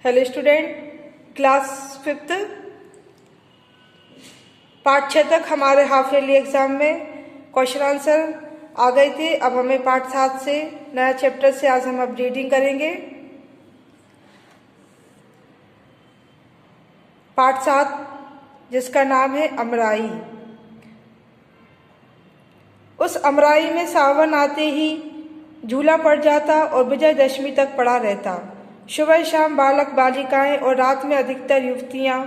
Hello student, class 5 part 6 तक हमारे half yearly exam में क्वेश्चन आंसर आ गए थे। अब हमें पार्ट 7 से नया चैप्टर से आज हम अब रीडिंग करेंगे। पार्ट 7 जिसका नाम है अमराई। उस अमराई में सावन आते ही झूला पड़ जाता और विजयदशमी तक पड़ा रहता। सुबह शाम बालक बालिकाएं और रात में अधिकतर युवतियां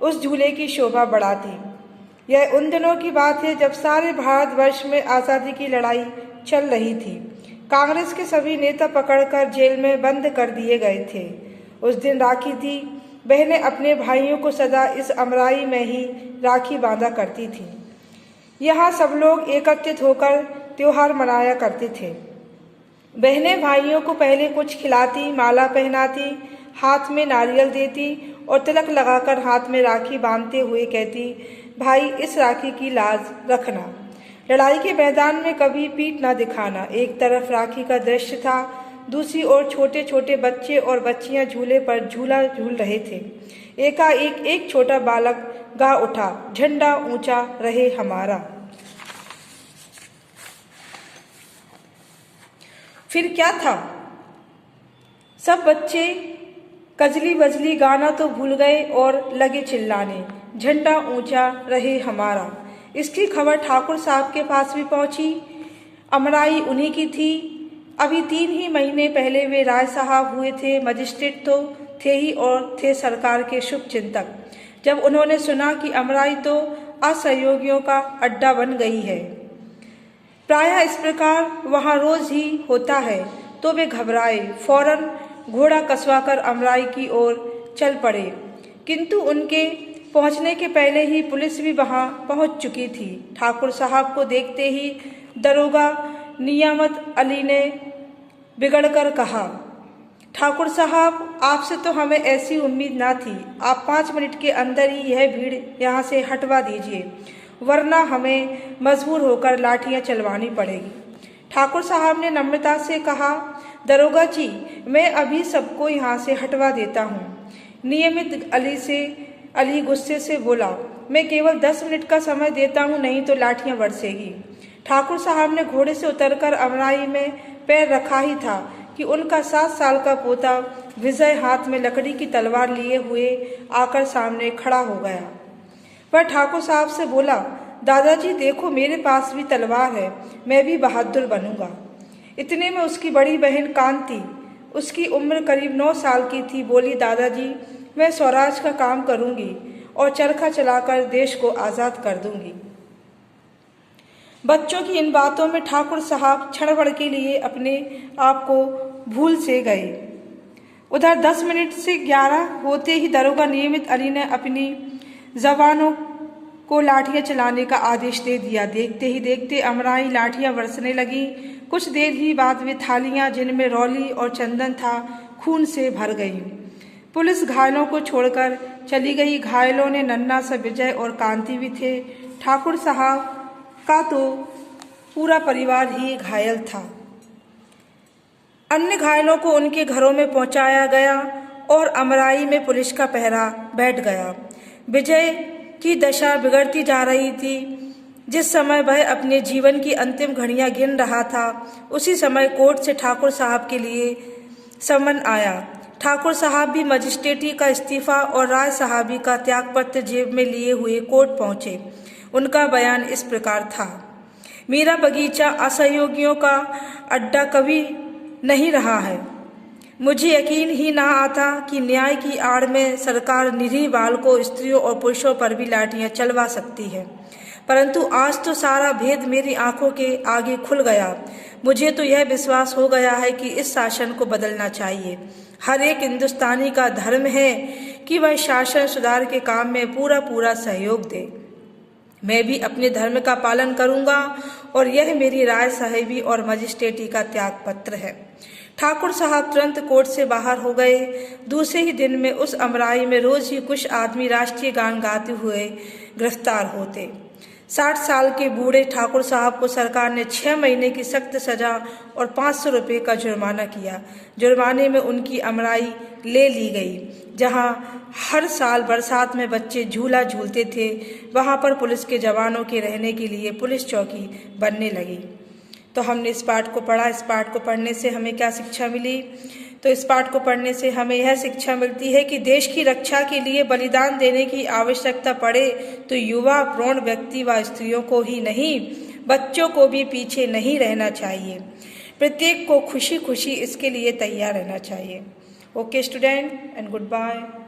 उस झूले की शोभा बढ़ाती। यह उन दिनों की बात है जब सारे भारतवर्ष में आज़ादी की लड़ाई चल रही थी। कांग्रेस के सभी नेता पकड़कर जेल में बंद कर दिए गए थे। उस दिन राखी थी। बहनें अपने भाइयों को सदा इस अमराई में ही राखी बांधा करती थीं। यहाँ सब लोग एकत्रित होकर त्योहार मनाया करते थे। बहनें भाइयों को पहले कुछ खिलाती, माला पहनाती, हाथ में नारियल देती और तिलक लगाकर हाथ में राखी बांधते हुए कहती, भाई इस राखी की लाज रखना। लड़ाई के मैदान में कभी पीठ न दिखाना। एक तरफ राखी का दृश्य था, दूसरी ओर छोटे छोटे बच्चे और बच्चियां झूले पर झूला झूल रहे थे। एकाएक एक छोटा बालक गा उठा, झंडा ऊंचा रहे हमारा। फिर क्या था? सब बच्चे कजली बजली गाना तो भूल गए और लगे चिल्लाने, झंडा ऊंचा रहे हमारा। इसकी खबर ठाकुर साहब के पास भी पहुंची। अमराई उन्हीं की थी। अभी 3 ही महीने पहले वे राय साहब हुए थे। मजिस्ट्रेट तो थे ही और थे सरकार के शुभ चिंतक। जब उन्होंने सुना कि अमराई तो असहयोगियों का अड्डा बन गई है, प्रायः इस प्रकार वहाँ रोज ही होता है, तो वे घबराए। फौरन घोड़ा कसवाकर अमराई की ओर चल पड़े। किंतु उनके पहुँचने के पहले ही पुलिस भी वहाँ पहुँच चुकी थी। ठाकुर साहब को देखते ही दरोगा नियामत अली ने बिगड़कर कहा, ठाकुर साहब आपसे तो हमें ऐसी उम्मीद ना थी। आप 5 मिनट के अंदर ही यह भीड़ यहाँ से हटवा दीजिए, वरना हमें मजबूर होकर लाठियां चलवानी पड़ेगी। ठाकुर साहब ने नम्रता से कहा, दरोगा जी मैं अभी सबको यहाँ से हटवा देता हूँ। नियमित अली गुस्से से बोला, मैं केवल 10 मिनट का समय देता हूँ, नहीं तो लाठियां बरसेगी। ठाकुर साहब ने घोड़े से उतरकर अमराई में पैर रखा ही था कि उनका 7 साल का पोता विजय हाथ में लकड़ी की तलवार लिए हुए आकर सामने खड़ा हो गया। वह ठाकुर साहब से बोला, दादाजी देखो मेरे पास भी तलवार है, मैं भी बहादुर बनूंगा। इतने में उसकी बड़ी बहन कांति, उसकी उम्र करीब 9 साल की थी, बोली, दादाजी मैं स्वराज का काम करूंगी और चरखा चलाकर देश को आज़ाद कर दूंगी। बच्चों की इन बातों में ठाकुर साहब क्षण भर के लिए अपने आप को भूल से गए। उधर 10 मिनट से 11 होते ही दरोगा नियमित अली ने अपनी जवानों को लाठियां चलाने का आदेश दे दिया। देखते ही देखते अमराई लाठियां बरसने लगी। कुछ देर ही बाद वे थालियां जिनमें रौली और चंदन था खून से भर गईं। पुलिस घायलों को छोड़कर चली गई। घायलों ने नन्ना सा विजय और कांति भी थे। ठाकुर साहब का तो पूरा परिवार ही घायल था। अन्य घायलों को उनके घरों में पहुंचाया गया और अमराई में पुलिस का पहरा बैठ गया। विजय की दशा बिगड़ती जा रही थी। जिस समय वह अपने जीवन की अंतिम घड़ियां गिन रहा था, उसी समय कोर्ट से ठाकुर साहब के लिए समन आया। ठाकुर साहब भी मजिस्ट्रेटी का इस्तीफा और राय साहबी का त्यागपत्र जेब में लिए हुए कोर्ट पहुंचे। उनका बयान इस प्रकार था, मेरा बगीचा असहयोगियों का अड्डा कभी नहीं रहा है। मुझे यकीन ही ना आता कि न्याय की आड़ में सरकार निरीह बालकों, स्त्रियों और पुरुषों पर भी लाठियां चलवा सकती है। परंतु आज तो सारा भेद मेरी आंखों के आगे खुल गया। मुझे तो यह विश्वास हो गया है कि इस शासन को बदलना चाहिए। हर एक हिंदुस्तानी का धर्म है कि वह शासन सुधार के काम में पूरा सहयोग दे। मैं भी अपने धर्म का पालन करूंगा और यह मेरी राय साहिबी और मजिस्ट्रेटी का त्याग पत्र है। ठाकुर साहब तुरंत कोर्ट से बाहर हो गए। दूसरे ही दिन में उस अमराई में रोज ही कुछ आदमी राष्ट्रीय गान गाते हुए गिरफ्तार होते। 60 साल के बूढ़े ठाकुर साहब को सरकार ने 6 महीने की सख्त सजा और 500 रुपये का जुर्माना किया। जुर्माने में उनकी अमराई ले ली गई। जहां हर साल बरसात में बच्चे झूला झूलते थे, वहां पर पुलिस के जवानों के रहने के लिए पुलिस चौकी बनने लगी। तो हमने इस पाठ को पढ़ा। इस पाठ को पढ़ने से हमें क्या शिक्षा मिली? तो इस पाठ को पढ़ने से हमें यह शिक्षा मिलती है कि देश की रक्षा के लिए बलिदान देने की आवश्यकता पड़े तो युवा, प्रौढ़ व्यक्ति व स्त्रियों को ही नहीं, बच्चों को भी पीछे नहीं रहना चाहिए। प्रत्येक को खुशी खुशी इसके लिए तैयार रहना चाहिए। Okay student, and good bye.